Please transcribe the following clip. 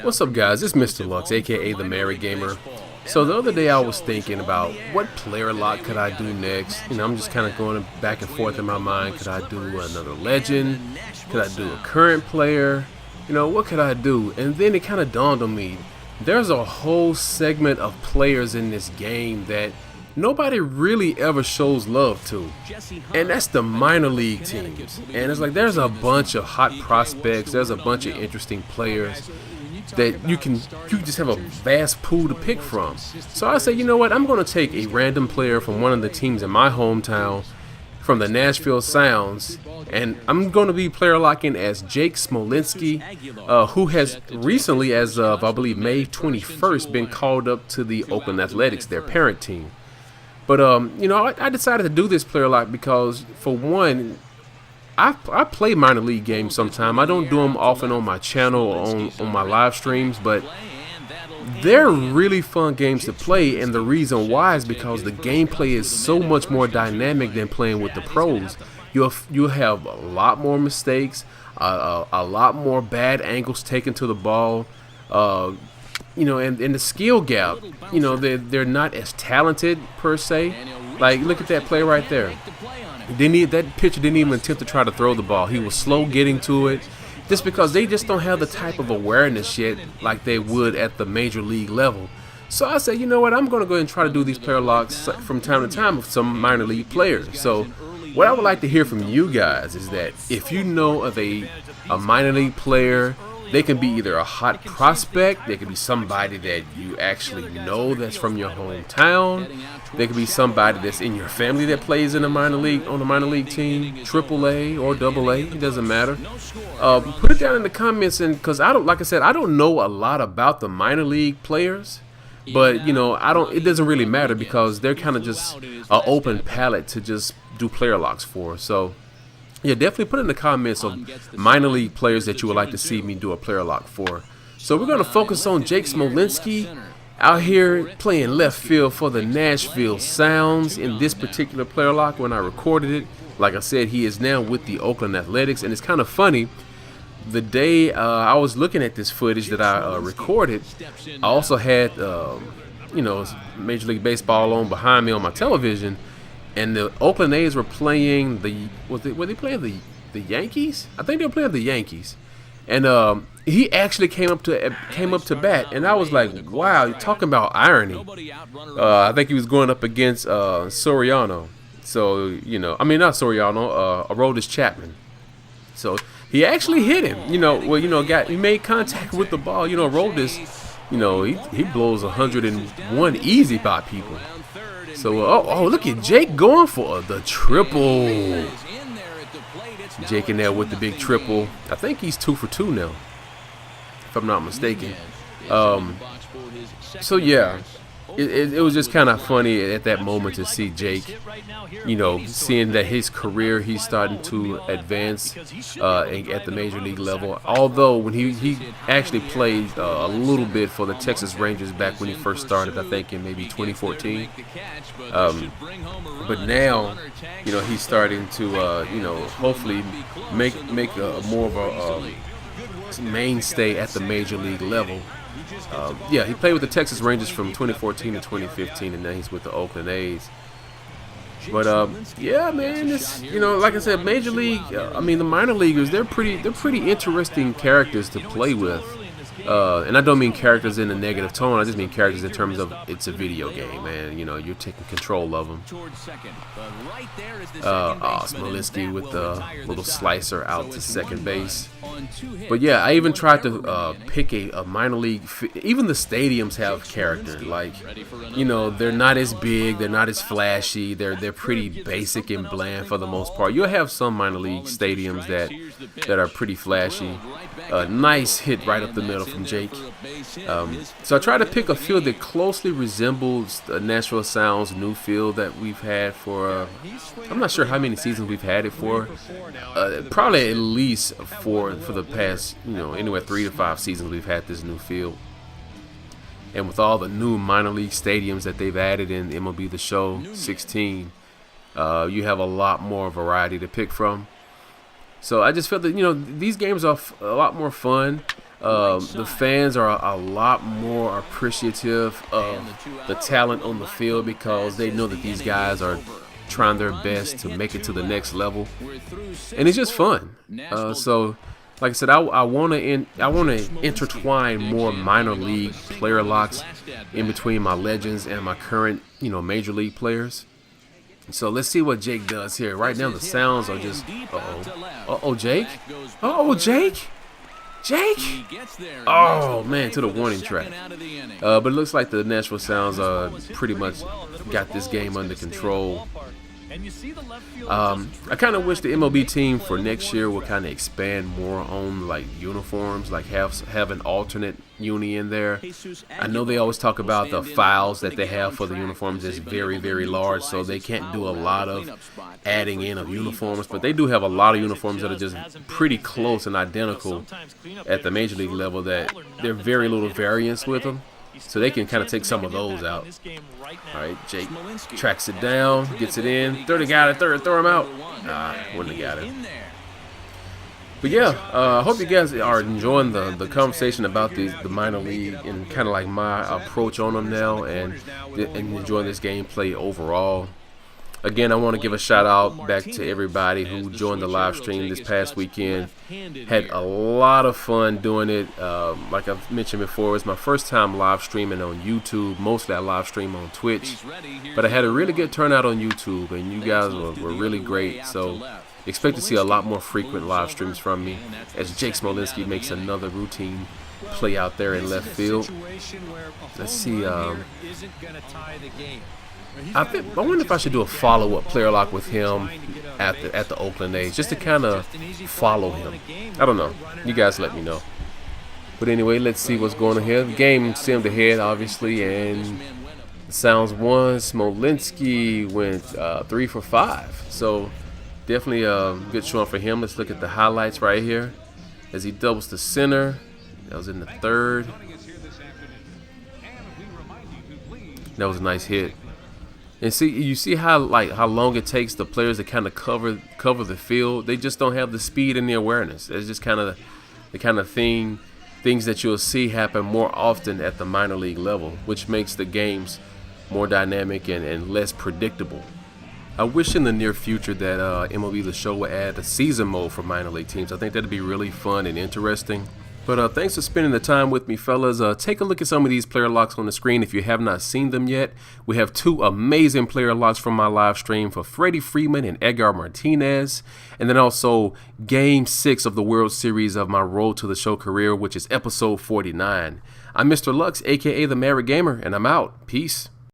What's up, guys? It's Mr. Lux, aka the Married Gamer. So the other day I was thinking about what player lock could I do next. I'm just kind of going back and forth in my mind. Could I do another legend? Could I do a current player? What could I do? And then it kind of dawned on me. There's a whole segment of players in this game that nobody really ever shows love to, and that's the minor league teams. And it's like there's a bunch of hot prospects, there's a bunch of interesting players that you just have a vast pool to pick from. So I say, you know what, I'm going to take a random player from one of the teams in my hometown, from the Nashville Sounds, and I'm going to be player locking as Jake Smolinski, who has recently, as of I believe May 21st, been called up to the Oakland Athletics, their parent team. But I decided to do this player lock because, for one, I play minor league games sometime. I don't do them often on my channel or on my live streams, but they're really fun games to play, and the reason why is because the gameplay is so much more dynamic than playing with the pros. You'll have a lot more mistakes, a lot more bad angles taken to the ball. And the skill gap, they're not as talented per se. Like, look at that play right there. That pitcher didn't even attempt to try to throw the ball. He was slow getting to it, just because they just don't have the type of awareness yet like they would at the major league level. So I said, you know what, I'm going to go ahead and try to do these player locks from time to time with some minor league players. So what I would like to hear from you guys is that if you know of a minor league player, they can be either a hot prospect, they could be somebody that you actually know that's from your hometown, they could be somebody that's in your family that plays in a minor league, on a minor league team, AAA or AA, it doesn't matter. Put it down in the comments, and because I don't know a lot about the minor league players, but it doesn't really matter because they're kind of just an open palette to just do player locks for. So yeah, definitely put in the comments of minor league players that you would like to see me do a player lock for. So we're going to focus on Jake Smolinski out here playing left field for the Nashville Sounds in this particular player lock. When I recorded it, like I said, he is now with the Oakland Athletics, and it's kind of funny. The day I was looking at this footage that I recorded, I also had Major League Baseball on behind me on my television. And the Oakland A's were playing were they playing the Yankees? I think they were playing the Yankees. And he actually came up to bat, and I was like, wow, you're talking about irony. I think he was going up against Soriano. So, not Soriano, Aroldis Chapman. So he actually hit him. He made contact with the ball. Aroldis, he blows 101 easy by people. So, look at Jake going for the triple. Jake in there with the big triple. I think he's 2 for 2 now, if I'm not mistaken. So yeah, it was just kind of funny at that moment to see Jake, seeing that his career, he's starting to advance at the major league level. Although when he actually played a little bit for the Texas Rangers back when he first started, I think in maybe 2014. But now, he's starting to, hopefully make more of a mainstay at the major league level. He played with the Texas Rangers from 2014 to 2015, and now he's with the Oakland A's. But yeah, man, it's like I said, major league. The minor leaguers, they're pretty interesting characters to play with. And I don't mean characters in a negative tone. I just mean characters in terms of it's a video game, man. You're taking control of them. Smolinski with the little slicer out to second base. But yeah, I even tried to pick a minor league. Even the stadiums have character. Like, they're not as big, they're not as flashy. They're pretty basic and bland for the most part. You'll have some minor league stadiums that are pretty flashy. Nice hit right up the middle from Jake. So I tried to pick a field that closely resembles the Nashville Sounds new field that we've had for, I'm not sure how many seasons we've had it for. Probably at least for the past, anywhere 3 to 5 seasons we've had this new field. And with all the new minor league stadiums that they've added in MLB The Show 16, you have a lot more variety to pick from. So I just felt that, these games are a lot more fun. The fans are a lot more appreciative of the talent on the field because they know that these guys are trying their best to make it to the next level, and it's just fun. So, like I said, I want to intertwine more minor league player locks in between my legends and my current, major league players. So let's see what Jake does here. Right now the sounds are just Jake. Jake. Oh man, to the warning track. But it looks like the Nashville Sounds pretty much got this game under control. I kind of wish the MLB team for next year would kind of expand more on like uniforms, like have an alternate uni in there. I know they always talk about the files that they have for the uniforms is very, very large, so they can't do a lot of adding in of uniforms, but they do have a lot of uniforms that are just pretty close and identical at the major league level that there are very little variance with them. So they can kind of take some of those out. All right, Jake tracks it down, gets it in. Throw the guy to third, throw him out. Wouldn't have got it. But yeah, I hope you guys are enjoying the conversation about the minor league and kind of like my approach on them now and enjoying this gameplay overall. Again, I want to give a shout out back to everybody who joined the live stream this past weekend. Had a lot of fun doing it. Like I've mentioned before, it's my first time live streaming on YouTube. Mostly I live stream on Twitch. But I had a really good turnout on YouTube, and you guys were really great. So expect to see a lot more frequent live streams from me as Jake Smolinski makes another routine play out there in left field. Let's see. I wonder if I should do a follow-up player lock with him at the Oakland A's just to kind of follow him. I don't know. You guys let me know. But anyway, let's see what's going on here. The game seemed ahead, obviously, and the Sounds won. Smolinski went 3 for 5. So definitely a good showing for him. Let's look at the highlights right here as he doubles to center. That was in the third. That was a nice hit. And you see how long it takes the players to kind of cover the field. They just don't have the speed and the awareness. It's just kind of the kind of things that you'll see happen more often at the minor league level, which makes the games more dynamic and less predictable. I wish in the near future that MLB The Show would add a season mode for minor league teams. I think that'd be really fun and interesting. But thanks for spending the time with me, fellas. Take a look at some of these player locks on the screen if you have not seen them yet. We have 2 amazing player locks from my live stream for Freddie Freeman and Edgar Martinez. And then also Game 6 of the World Series of my Road to the Show career, which is episode 49. I'm Mr. Lux, a.k.a. The Married Gamer, and I'm out. Peace.